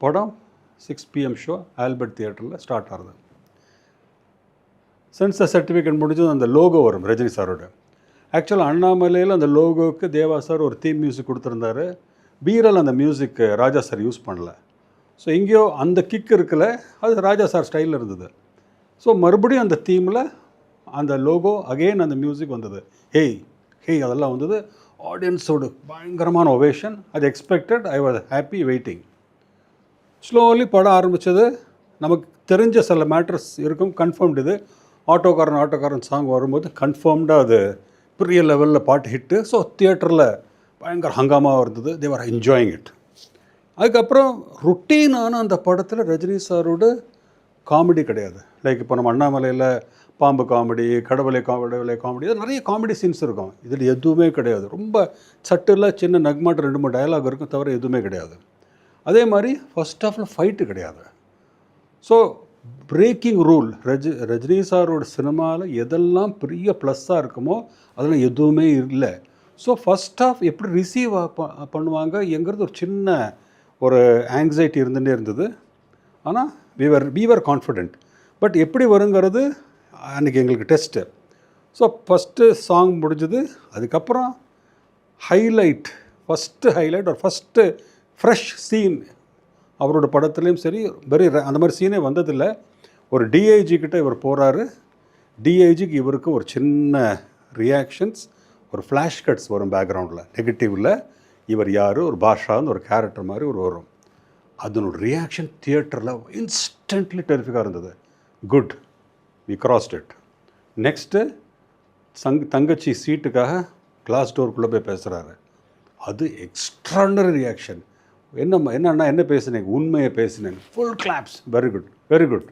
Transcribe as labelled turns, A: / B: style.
A: படம் 6 PM show Albert தியேட்டரில் start ஆகுது. சென்சார் சர்டிஃபிகேட் முடிஞ்சது அந்த லோகோ வரும் ரஜினி சாரோட. ஆக்சுவலாக அண்ணாமலையில் அந்த லோகோவுக்கு தேவா சார் ஒரு தீம் மியூசிக் கொடுத்துருந்தாரு. பீரல் அந்த மியூசிக் ராஜா சார் யூஸ் பண்ணல. ஸோ எங்கேயோ அந்த கிக் இருக்குல்ல, அது ராஜா சார் ஸ்டைலில் இருந்தது. ஸோ மறுபடியும் அந்த தீமில் அந்த லோகோ அகெயின் அந்த மியூசிக் வந்தது. ஹேய் ஹேய் அதெல்லாம் வந்தது. ஆடியன்ஸோட பயங்கரமான ஒவேஷன். அது expected. I was happy waiting. Slowly படம் ஆரம்பித்தது. நமக்கு தெரிஞ்ச சில மேட்டர்ஸ் இருக்கும். கன்ஃபார்ம்டு இது ஆட்டோக்காரன் சாங் வரும்போது கன்ஃபார்ம்டாக அது பெரிய லெவலில் பாட்டு ஹிட்டு. ஸோ தியேட்டரில் பயங்கர ஹங்காமாவாக இருந்தது. தேவர் என்ஜாயிங் இட். அதுக்கப்புறம் ருட்டீனான அந்த படத்தில் ரஜினி சாரோட காமெடி கிடையாது. லைக் இப்போ நம்ம அண்ணாமலையில் பாம்பு காமெடி, கடவுளை காமெடி, இது நிறைய காமெடி சீன்ஸ் இருக்கும். இதில் எதுவுமே கிடையாது. ரொம்ப சட்டில் சின்ன நக்மாட்டு 2-3 டயலாக் இருக்கும், தவிர எதுவுமே கிடையாது. அதே மாதிரி ஃபர்ஸ்ட் ஹாஃபில் ஃபைட்டு கிடையாது. So braking rule. ரஜினி சாரோட சினிமாவில் எதெல்லாம் பெரிய ப்ளஸ்ஸாக இருக்குமோ அதெல்லாம் எதுவுமே இல்லை. ஸோ ஃபஸ்ட் ஹாஃப் எப்படி ரிசீவ் பண்ணுவாங்க எங்கிறது ஒரு சின்ன ஒரு ஆங்ஸைட்டி இருந்துகிட்டே இருந்தது. ஆனால் we were கான்ஃபிடென்ட். பட் எப்படி வருங்கிறது அன்றைக்கி எங்களுக்கு டெஸ்ட்டு. ஸோ ஃபஸ்ட்டு சாங் முடிஞ்சது. அதுக்கப்புறம் ஃபஸ்ட்டு ஹைலைட் ஒரு ஃபஸ்ட்டு ஃப்ரெஷ் சீன் அவரோட படத்துலேயும் சரி, அந்த மாதிரி சீனே வந்ததில்லை. ஒரு டிஐஜி கிட்ட இவர் போகிறாரு. டிஐஜிக்கு இவருக்கு ஒரு சின்ன ரியாக்ஷன்ஸ், ஒரு ஃப்ளாஷ் கட்ஸ் வரும் பேக்ரவுண்டில். நெகட்டிவில் இவர் யார், ஒரு பாஷான்னு ஒரு கேரக்டர் மாதிரி வரும். அதனோட ரியாக்ஷன் தியேட்டரில் இன்ஸ்டன்ட்லி டெரிஃபிக்காக இருந்தது. Good, we crossed it. Next தங்கச்சி சீட்டுக்காக கிளாஸ் டோருக்குள்ளே போய் பேசுகிறாரு. அது எக்ஸ்ட்ராடனரி ரியாக்ஷன். என்ன பேசுனேன், உண்மையை பேசினேன். Full claps. Very good, very good.